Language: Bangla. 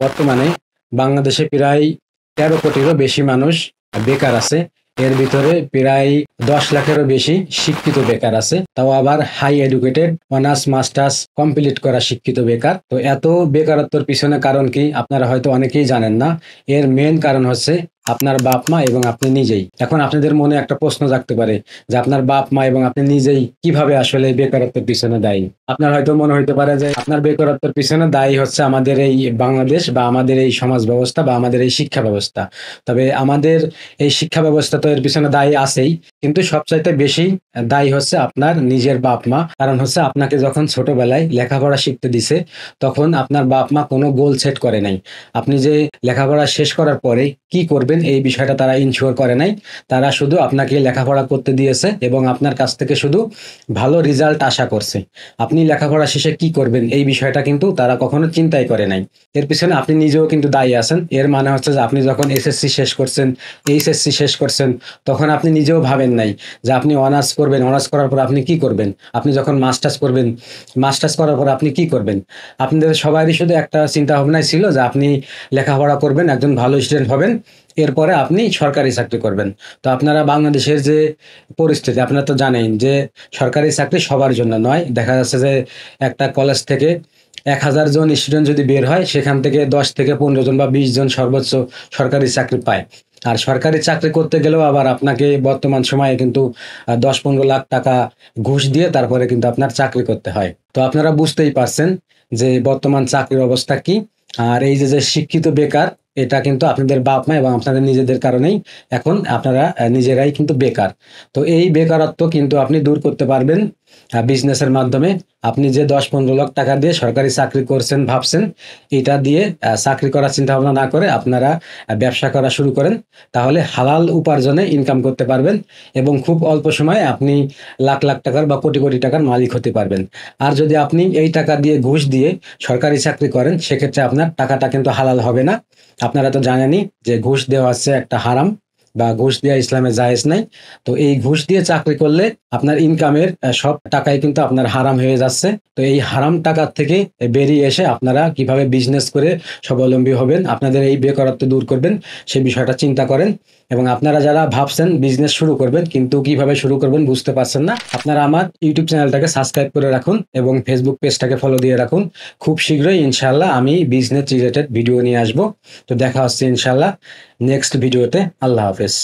বর্তমানে বাংলাদেশে প্রায় 13 কোটিরও বেশি মানুষ বেকার আছে। এর ভিতরে প্রায় 10 লাখেরও বেশি শিক্ষিত বেকার আছে, তাও আবার high educated, honours masters complete করা শিক্ষিত বেকার। তো এত বেকারত্বের পিছনে কারণ কি আপনারা হয়তো অনেকেই জানেন না। এর মেন কারণ হচ্ছে আপনার বাপ মা এবং আপনি নিজেই। এখন আপনাদের মনে একটা প্রশ্ন জাগতে পারে যে আপনার বাপ মা এবং আপনি নিজেই কিভাবে আসলে বেকারত্বের পিছনে দায়ী। আপনার হয়তো মনে হইতে পারে যে আপনার বেকারত্বের পিছনে দায়ী হচ্ছে আমাদের এই বাংলাদেশ বা আমাদের এই সমাজ ব্যবস্থা বা আমাদের এই শিক্ষা ব্যবস্থা। তবে আমাদের এই শিক্ষা ব্যবস্থা তো এর পিছনে দায়ী আছেই, কিন্তু সবচাইতে বেশি দায়ী হচ্ছে আপনার নিজের বাপ মা। কারণ হচ্ছে আপনাকে যখন ছোটবেলায় লেখাপড়া শিখতে দিছে তখন আপনার বাপ মা কোনো গোল সেট করে নাই। আপনি যে লেখাপড়া শেষ করার পরে কি করবেন এই বিষয়টা তারা ইনশিওর করে নাই। তারা শুধু আপনাকে লেখাপড়া করতে দিয়েছে এবং আপনার কাছ থেকে শুধু ভালো রেজাল্ট আশা করছে। আপনি লেখাপড়া শেষে কি করবেন এই বিষয়টা কিন্তু তারা কখনো চিন্তাই করে নাই। এর পিছনে আপনি নিজেও কিন্তু দায়ী আছেন। এর মানে হচ্ছে যে আপনি যখন এসএসসি শেষ করছেন, এইচএসসি শেষ করছেন, তখন আপনি নিজেও ভাবেন নাই যে আপনি অনার্স করবেন, অনার্স করার পর আপনি কি করবেন। আপনি যখন মাস্টার্স করবেন, মাস্টার্স করার পর আপনি কি করবেন। আপনাদের সবারই শুধু একটা চিন্তা ভাবনাই ছিল যে আপনি লেখাপড়া করবেন, একজন ভালো স্টুডেন্ট হবেন, এরপরে আপনি সরকারি চাকরি করবেন। তো আপনারা বাংলাদেশের যে পরিস্থিতি আপনারা তো জানেন যে সরকারি চাকরি সবার জন্য নয়। দেখা যাচ্ছে যে একটা কলেজ থেকে 1000 জন স্টুডেন্ট যদি বের হয়, সেখান থেকে 10 থেকে 15 জন বা 20 জন সর্বোচ্চ সরকারি চাকরি পায়। আর সরকারি চাকরি করতে গেলেও আবার আপনাকে বর্তমান সময়ে কিন্তু 10-15 লাখ টাকা ঘুষ দিয়ে তারপরে কিন্তু আপনার চাকরি করতে হয়। তো আপনারা বুঝতেই পারছেন যে বর্তমান চাকরির অবস্থা কি। আর এই যে যে শিক্ষিত বেকার, এটা কিন্তু আপনাদের বাপ মা এবং আপনাদের নিজেদের কারণেই এখন আপনারা নিজেরাই কিন্তু বেকার। তো এই বেকারত্ব কিন্তু আপনি দূর করতে পারবেন বিজনেসের মাধ্যমে। আপনি যে 10-15 লাখ টাকা দিয়ে সরকারি চাকরি করছেন ভাবছেন, এটা দিয়ে চাকরি করার চিন্তা ভাবনা না করে আপনারা ব্যবসা করা শুরু করেন। তাহলে হালাল উপার্জনে ইনকাম করতে পারবেন এবং খুব অল্প সময়ে আপনি লাখ লাখ টাকার বা কোটি কোটি টাকার মালিক হতে পারবেন। আর যদি আপনি এই টাকা দিয়ে ঘুষ দিয়ে সরকারি চাকরি করেন, সেক্ষেত্রে আপনার টাকাটা কিন্তু হালাল হবে না। আপনারা তো জানেনই যে ঘুষ দেওয়া হচ্ছে একটা হারাম, বা ঘুষ দেওয়া ইসলামে জায়েজ নাই। তো এই ঘুষ দিয়ে চাকরি করলে আপনার ইনকামের সব টাকাই কিন্তু আপনার হারাম হয়ে যাচ্ছে। তো এই হারাম টাকার থেকে বেরিয়ে এসে আপনারা কিভাবে বিজনেস করে স্বাবলম্বী হবেন, আপনাদের এই বেকারত্ব দূর করবেন, সেই বিষয়টা চিন্তা করেন। এবং আপনারা যারা ভাবছেন বিজনেস শুরু করবেন কিন্তু কিভাবে শুরু করবেন বুঝতে পারছেন না, আপনারা আমার ইউটিউব চ্যানেলটাকে সাবস্ক্রাইব করে রাখুন এবং ফেসবুক পেজটাকে ফলো দিয়ে রাখুন। খুব শীঘ্রই ইনশাল্লাহ আমি বিজনেস রিলেটেড ভিডিও নিয়ে আসবো। তো দেখা হচ্ছে ইনশাল্লাহ নেক্সট ভিডিওতে। আল্লাহ হাফেজ।